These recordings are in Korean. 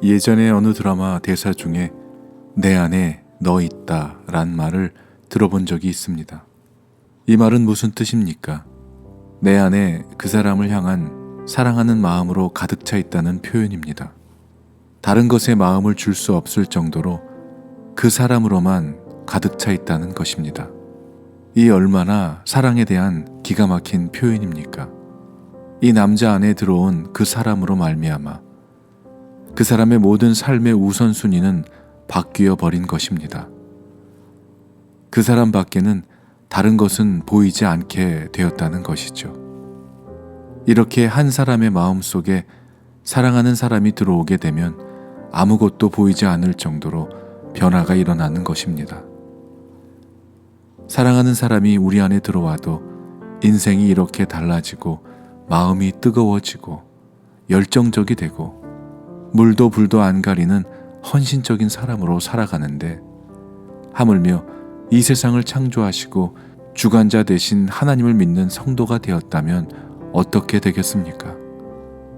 예전에 어느 드라마 대사 중에 내 안에 너 있다 란 말을 들어본 적이 있습니다. 이 말은 무슨 뜻입니까? 내 안에 그 사람을 향한 사랑하는 마음으로 가득 차 있다는 표현입니다. 다른 것에 마음을 줄 수 없을 정도로 그 사람으로만 가득 차 있다는 것입니다. 이 얼마나 사랑에 대한 기가 막힌 표현입니까? 이 남자 안에 들어온 그 사람으로 말미암아 그 사람의 모든 삶의 우선순위는 바뀌어 버린 것입니다. 그 사람 밖에는 다른 것은 보이지 않게 되었다는 것이죠. 이렇게 한 사람의 마음 속에 사랑하는 사람이 들어오게 되면 아무것도 보이지 않을 정도로 변화가 일어나는 것입니다. 사랑하는 사람이 우리 안에 들어와도 인생이 이렇게 달라지고 마음이 뜨거워지고 열정적이 되고 물도 불도 안 가리는 헌신적인 사람으로 살아가는데, 하물며 이 세상을 창조하시고 주관자 되신 하나님을 믿는 성도가 되었다면 어떻게 되겠습니까?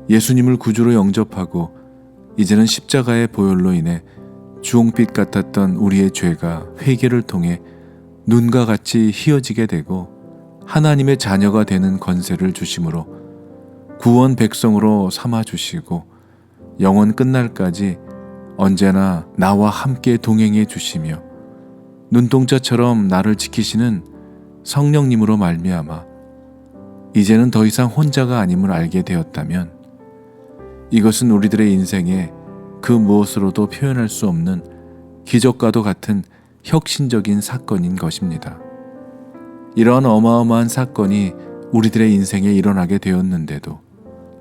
예수님을 구주로 영접하고 이제는 십자가의 보혈로 인해 주홍빛 같았던 우리의 죄가 회개를 통해 눈과 같이 희어지게 되고 하나님의 자녀가 되는 권세를 주심으로 구원 백성으로 삼아주시고 영원 끝날까지 언제나 나와 함께 동행해 주시며 눈동자처럼 나를 지키시는 성령님으로 말미암아 이제는 더 이상 혼자가 아님을 알게 되었다면, 이것은 우리들의 인생에 그 무엇으로도 표현할 수 없는 기적과도 같은 혁신적인 사건인 것입니다. 이러한 어마어마한 사건이 우리들의 인생에 일어나게 되었는데도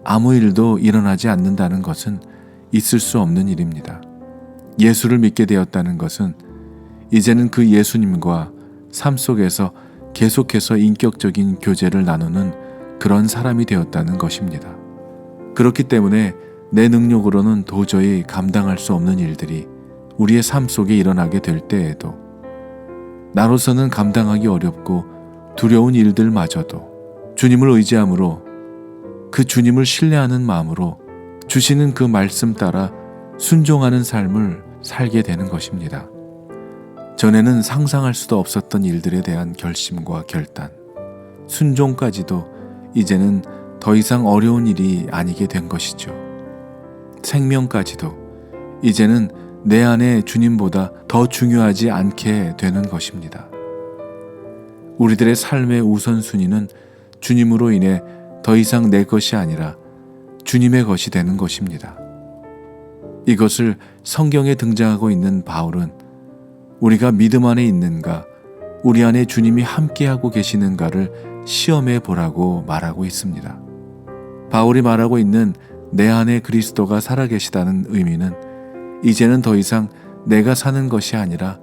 아무 일도 일어나지 않는다는 것은 있을 수 없는 일입니다. 예수를 믿게 되었다는 것은 이제는 그 예수님과 삶 속에서 계속해서 인격적인 교제를 나누는 그런 사람이 되었다는 것입니다. 그렇기 때문에 내 능력으로는 도저히 감당할 수 없는 일들이 우리의 삶 속에 일어나게 될 때에도 나로서는 감당하기 어렵고 두려운 일들마저도 주님을 의지함으로, 그 주님을 신뢰하는 마음으로 주시는 그 말씀 따라 순종하는 삶을 살게 되는 것입니다. 전에는 상상할 수도 없었던 일들에 대한 결심과 결단, 순종까지도 이제는 더 이상 어려운 일이 아니게 된 것이죠. 생명까지도 이제는 내 안에 주님보다 더 중요하지 않게 되는 것입니다. 우리들의 삶의 우선순위는 주님으로 인해 더 이상 내 것이 아니라 주님의 것이 되는 것입니다. 이것을 성경에 등장하고 있는 바울은 우리가 믿음 안에 있는가, 우리 안에 주님이 함께하고 계시는가를 시험해 보라고 말하고 있습니다. 바울이 말하고 있는 내 안에 그리스도가 살아계시다는 의미는 이제는 더 이상 내가 사는 것이 아니라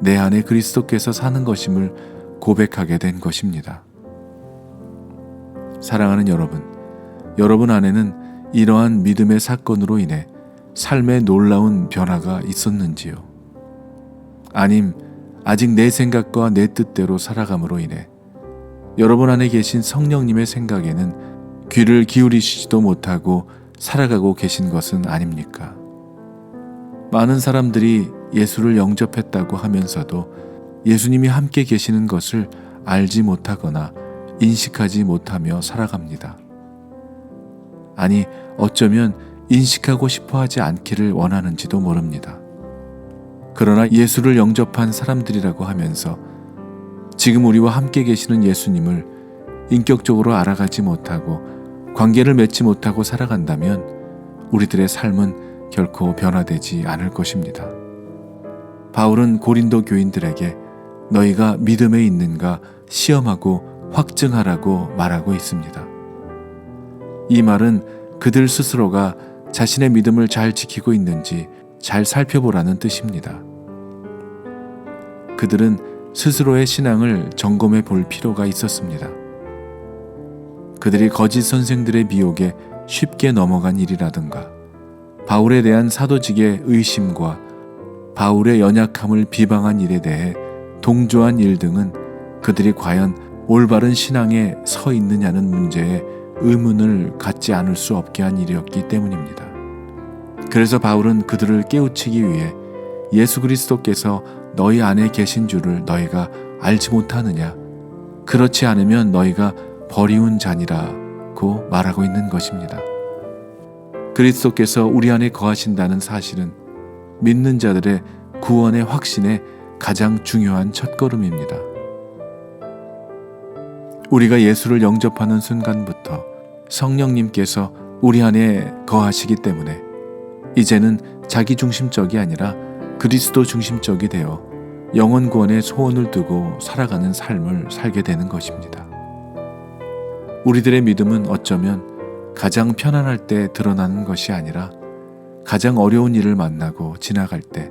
내 안에 그리스도께서 사는 것임을 고백하게 된 것입니다. 사랑하는 여러분, 여러분 안에는 이러한 믿음의 사건으로 인해 삶에 놀라운 변화가 있었는지요? 아님 아직 내 생각과 내 뜻대로 살아감으로 인해 여러분 안에 계신 성령님의 생각에는 귀를 기울이시지도 못하고 살아가고 계신 것은 아닙니까? 많은 사람들이 예수를 영접했다고 하면서도 예수님이 함께 계시는 것을 알지 못하거나 인식하지 못하며 살아갑니다. 아니, 어쩌면 인식하고 싶어 하지 않기를 원하는지도 모릅니다. 그러나 예수를 영접한 사람들이라고 하면서 지금 우리와 함께 계시는 예수님을 인격적으로 알아가지 못하고 관계를 맺지 못하고 살아간다면 우리들의 삶은 결코 변화되지 않을 것입니다. 바울은 고린도 교인들에게 너희가 믿음에 있는가 시험하고 확증하라고 말하고 있습니다. 이 말은 그들 스스로가 자신의 믿음을 잘 지키고 있는지 잘 살펴보라는 뜻입니다. 그들은 스스로의 신앙을 점검해 볼 필요가 있었습니다. 그들이 거짓 선생들의 미혹에 쉽게 넘어간 일이라든가 바울에 대한 사도직의 의심과 바울의 연약함을 비방한 일에 대해 동조한 일 등은 그들이 과연 올바른 신앙에 서 있느냐는 문제에 의문을 갖지 않을 수 없게 한 일이었기 때문입니다. 그래서 바울은 그들을 깨우치기 위해 예수 그리스도께서 너희 안에 계신 줄을 너희가 알지 못하느냐? 그렇지 않으면 너희가 버리운 자니라고 말하고 있는 것입니다. 그리스도께서 우리 안에 거하신다는 사실은 믿는 자들의 구원의 확신의 가장 중요한 첫걸음입니다. 우리가 예수를 영접하는 순간부터 성령님께서 우리 안에 거하시기 때문에 이제는 자기 중심적이 아니라 그리스도 중심적이 되어 영원 구원의 소원을 두고 살아가는 삶을 살게 되는 것입니다. 우리들의 믿음은 어쩌면 가장 편안할 때 드러나는 것이 아니라 가장 어려운 일을 만나고 지나갈 때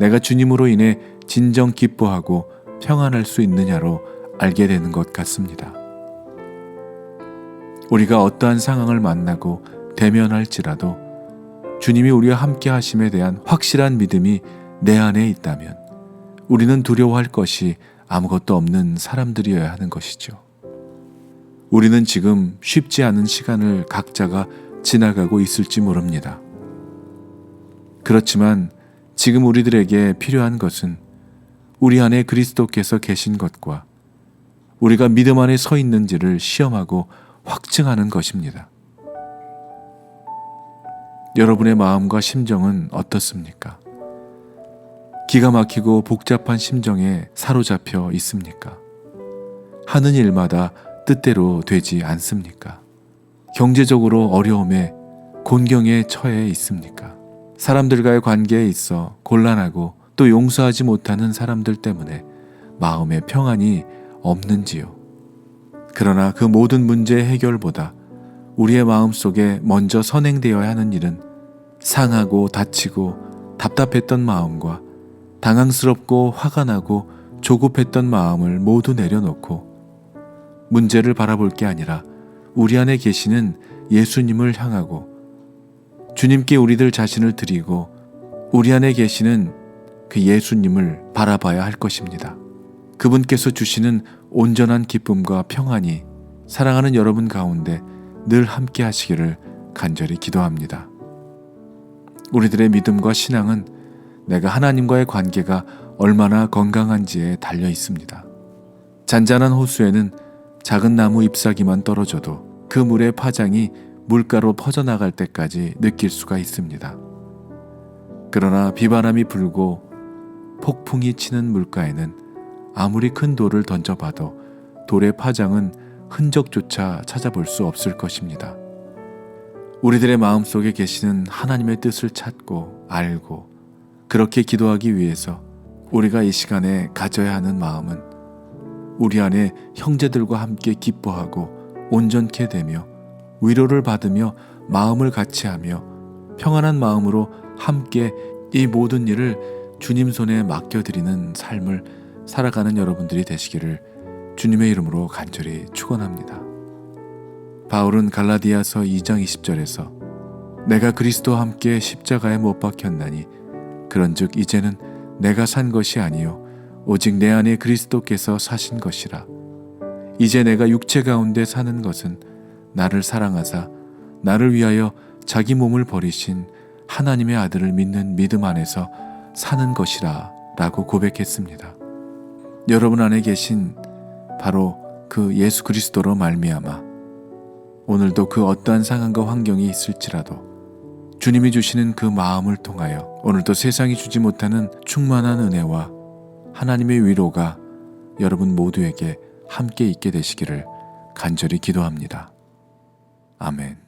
내가 주님으로 인해 진정 기뻐하고 평안할 수 있느냐로 알게 되는 것 같습니다. 우리가 어떠한 상황을 만나고 대면할지라도 주님이 우리와 함께 하심에 대한 확실한 믿음이 내 안에 있다면 우리는 두려워할 것이 아무것도 없는 사람들이어야 하는 것이죠. 우리는 지금 쉽지 않은 시간을 각자가 지나가고 있을지 모릅니다. 그렇지만 지금 우리들에게 필요한 것은 우리 안에 그리스도께서 계신 것과 우리가 믿음 안에 서 있는지를 시험하고 확증하는 것입니다. 여러분의 마음과 심정은 어떻습니까? 기가 막히고 복잡한 심정에 사로잡혀 있습니까? 하는 일마다 뜻대로 되지 않습니까? 경제적으로 어려움에 곤경에 처해 있습니까? 사람들과의 관계에 있어 곤란하고 또 용서하지 못하는 사람들 때문에 마음에 평안이 없는지요? 그러나 그 모든 문제의 해결보다 우리의 마음속에 먼저 선행되어야 하는 일은 상하고 다치고 답답했던 마음과 당황스럽고 화가 나고 조급했던 마음을 모두 내려놓고 문제를 바라볼 게 아니라 우리 안에 계시는 예수님을 향하고 주님께 우리들 자신을 드리고 우리 안에 계시는 그 예수님을 바라봐야 할 것입니다. 그분께서 주시는 온전한 기쁨과 평안이 사랑하는 여러분 가운데 늘 함께 하시기를 간절히 기도합니다. 우리들의 믿음과 신앙은 내가 하나님과의 관계가 얼마나 건강한지에 달려 있습니다. 잔잔한 호수에는 작은 나무 잎사귀만 떨어져도 그 물의 파장이 물가로 퍼져나갈 때까지 느낄 수가 있습니다. 그러나 비바람이 불고 폭풍이 치는 물가에는 아무리 큰 돌을 던져봐도 돌의 파장은 흔적조차 찾아볼 수 없을 것입니다. 우리들의 마음속에 계시는 하나님의 뜻을 찾고 알고 그렇게 기도하기 위해서 우리가 이 시간에 가져야 하는 마음은 우리 안에 형제들과 함께 기뻐하고 온전케 되며 위로를 받으며 마음을 같이하며 평안한 마음으로 함께 이 모든 일을 주님 손에 맡겨드리는 삶을 살아가는 여러분들이 되시기를 주님의 이름으로 간절히 축원합니다. 바울은 갈라디아서 2장 20절에서 내가 그리스도와 함께 십자가에 못 박혔나니 그런즉 이제는 내가 산 것이 아니요 오직 내 안에 그리스도께서 사신 것이라. 이제 내가 육체 가운데 사는 것은 나를 사랑하사 나를 위하여 자기 몸을 버리신 하나님의 아들을 믿는 믿음 안에서 사는 것이라 라고 고백했습니다. 여러분 안에 계신 바로 그 예수 그리스도로 말미암아 오늘도 그 어떠한 상황과 환경이 있을지라도 주님이 주시는 그 마음을 통하여 오늘도 세상이 주지 못하는 충만한 은혜와 하나님의 위로가 여러분 모두에게 함께 있게 되시기를 간절히 기도합니다. 아멘.